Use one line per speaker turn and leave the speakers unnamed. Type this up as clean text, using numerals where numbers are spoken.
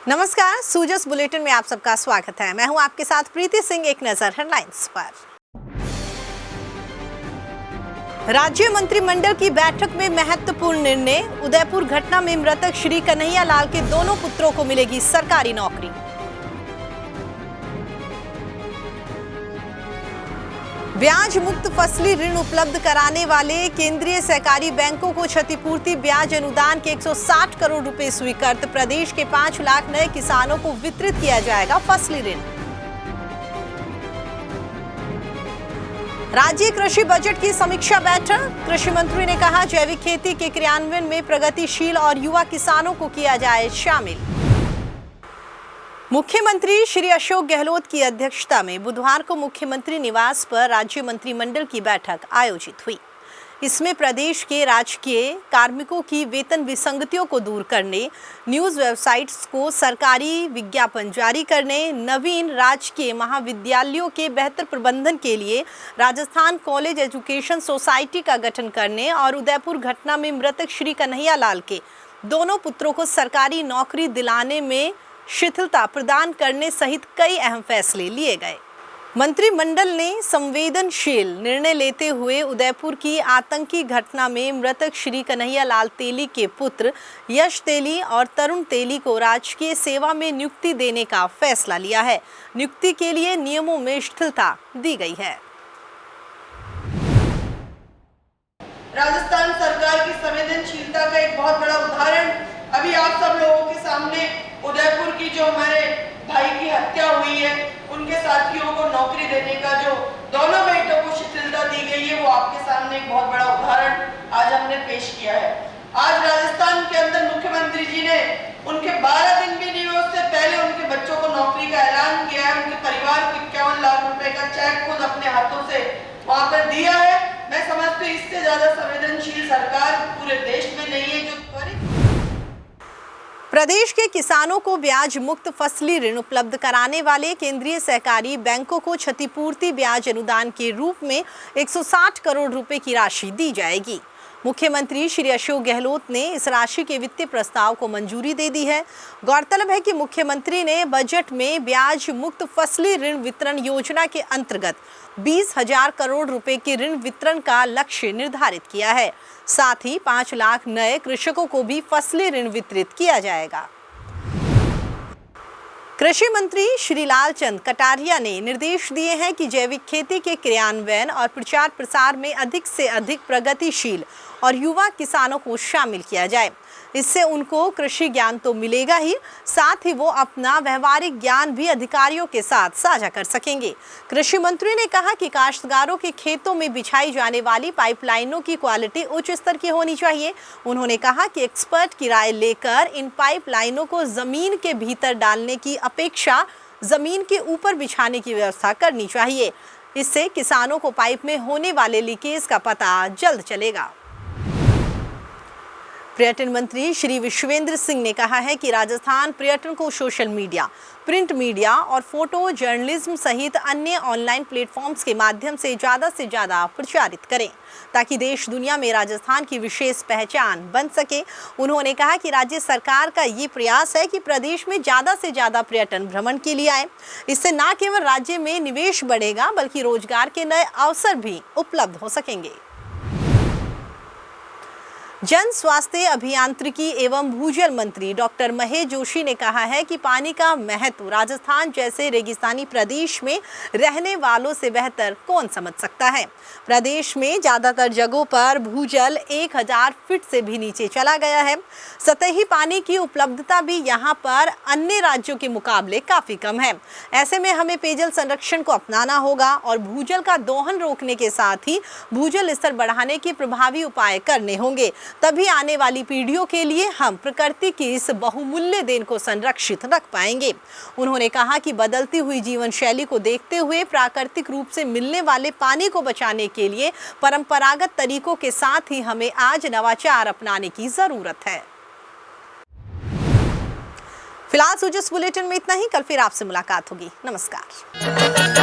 नमस्कार, सूजस बुलेटिन में आप सबका स्वागत है। मैं हूं आपके साथ प्रीति सिंह। एक नजर हेडलाइंस पर। राज्य मंत्रिमंडल की बैठक में महत्वपूर्ण निर्णय। उदयपुर घटना में मृतक श्री कन्हैया लाल के दोनों पुत्रों को मिलेगी सरकारी नौकरी। ब्याज मुक्त फसली ऋण उपलब्ध कराने वाले केंद्रीय सहकारी बैंकों को क्षतिपूर्ति ब्याज अनुदान के 160 करोड़ रुपए स्वीकृत। प्रदेश के 5 लाख नए किसानों को वितरित किया जाएगा फसली ऋण। राज्य कृषि बजट की समीक्षा बैठक। कृषि मंत्री ने कहा, जैविक खेती के क्रियान्वयन में प्रगतिशील और युवा किसानों को किया जाए शामिल। मुख्यमंत्री श्री अशोक गहलोत की अध्यक्षता में बुधवार को मुख्यमंत्री निवास पर राज्य मंत्रिमंडल की बैठक आयोजित हुई। इसमें प्रदेश के राजकीय कार्मिकों की वेतन विसंगतियों को दूर करने, न्यूज वेबसाइट्स को सरकारी विज्ञापन जारी करने, नवीन राजकीय महाविद्यालयों के बेहतर प्रबंधन के लिए राजस्थान कॉलेज एजुकेशन सोसाइटी का गठन करने और उदयपुर घटना में मृतक श्री कन्हैया लाल के दोनों पुत्रों को सरकारी नौकरी दिलाने में शिथिलता प्रदान करने सहित कई अहम फैसले लिए गए। मंत्रिमंडल ने संवेदनशील निर्णय लेते हुए उदयपुर की आतंकी घटना में मृतक श्री कन्हैया लाल तेली के पुत्र यश तेली और तरुण तेली को राजकीय सेवा में नियुक्ति देने का फैसला लिया है। नियुक्ति के लिए नियमों में शिथिलता दी गई है।
राजस्थान सरकार की संवेदनशीलता का एक बहुत बड़ा उदाहरण अभी आप सब लोगों के सामने उदयपुर की जो हमारे भाई की हत्या हुई है, उनके साथियों को नौकरी देने का जो दोनों बेटों को शिथिलता दी गई है, वो आपके सामने एक बहुत बड़ा उदाहरण आज हमने पेश किया है। आज राजस्थान के अंदर मुख्यमंत्री जी ने उनके 12 दिन भी नहीं हुए उससे पहले उनके बच्चों को नौकरी का ऐलान किया है। उनके परिवार को 51 लाख रुपए का चेक खुद अपने हाथों से वहां पर दिया है। मैं समझती हूँ इससे ज्यादा संवेदनशील सरकार पूरे देश में नहीं है। जो त्वरित
प्रदेश के किसानों को ब्याज मुक्त फसली ऋण उपलब्ध कराने वाले केंद्रीय सहकारी बैंकों को क्षतिपूर्ति ब्याज अनुदान के रूप में 160 करोड़ रुपए की राशि दी जाएगी। मुख्यमंत्री श्री अशोक गहलोत ने इस राशि के वित्तीय प्रस्ताव को मंजूरी दे दी है। गौरतलब है कि मुख्यमंत्री ने बजट में ब्याज मुक्त फसली ऋण वितरण योजना के अंतर्गत 20,000 करोड़ रुपए के ऋण वितरण का लक्ष्य निर्धारित किया है। साथ ही 5 लाख नए कृषकों को भी फसली ऋण वितरित किया जाएगा। कृषि मंत्री श्री लालचंद कटारिया ने निर्देश दिए हैं कि जैविक खेती के क्रियान्वयन और प्रचार प्रसार में अधिक से अधिक प्रगतिशील और युवा किसानों को शामिल किया जाए। इससे उनको कृषि ज्ञान तो मिलेगा ही, साथ ही वो अपना व्यवहारिक ज्ञान भी अधिकारियों के साथ साझा कर सकेंगे। कृषि मंत्री ने कहा कि काश्तकारों के खेतों में बिछाई जाने वाली पाइपलाइनों की क्वालिटी उच्च स्तर की होनी चाहिए। उन्होंने कहा कि एक्सपर्ट की राय लेकर इन पाइपलाइनों को जमीन के भीतर डालने की अपेक्षा जमीन के ऊपर बिछाने की व्यवस्था करनी चाहिए। इससे किसानों को पाइप में होने वाले लीकेज का पता जल्द चलेगा। पर्यटन मंत्री श्री विश्वेंद्र सिंह ने कहा है कि राजस्थान पर्यटन को सोशल मीडिया, प्रिंट मीडिया और फोटो जर्नलिज्म सहित अन्य ऑनलाइन प्लेटफॉर्म्स के माध्यम से ज़्यादा प्रचारित करें, ताकि देश दुनिया में राजस्थान की विशेष पहचान बन सके। उन्होंने कहा कि राज्य सरकार का ये प्रयास है कि प्रदेश में ज़्यादा से ज़्यादा पर्यटन भ्रमण के लिए आए। इससे न केवल राज्य में निवेश बढ़ेगा, बल्कि रोजगार के नए अवसर भी उपलब्ध हो सकेंगे। जन स्वास्थ्य अभियांत्रिकी एवं भूजल मंत्री डॉक्टर महेश जोशी ने कहा है कि पानी का महत्व राजस्थान जैसे रेगिस्तानी प्रदेश में रहने वालों से बेहतर कौन समझ सकता है। प्रदेश में ज्यादातर जगहों पर भूजल 1000 फीट से भी नीचे चला गया है। सतही पानी की उपलब्धता भी यहाँ पर अन्य राज्यों के मुकाबले काफी कम है। ऐसे में हमें पेयजल संरक्षण को अपनाना होगा और भूजल का दोहन रोकने के साथ ही भूजल स्तर बढ़ाने के प्रभावी उपाय करने होंगे। तभी आने वाली पीढ़ियों के लिए हम प्रकृति की इस बहुमूल्य देन को संरक्षित रख पाएंगे। उन्होंने कहा कि बदलती हुई जीवन शैली को देखते हुए प्राकृतिक रूप से मिलने वाले पानी को बचाने के लिए परंपरागत तरीकों के साथ ही हमें आज नवाचार अपनाने की जरूरत है। फिलहाल सूजस बुलेटिन में इतना ही। कल फिर आपसे मुलाकात होगी। नमस्कार।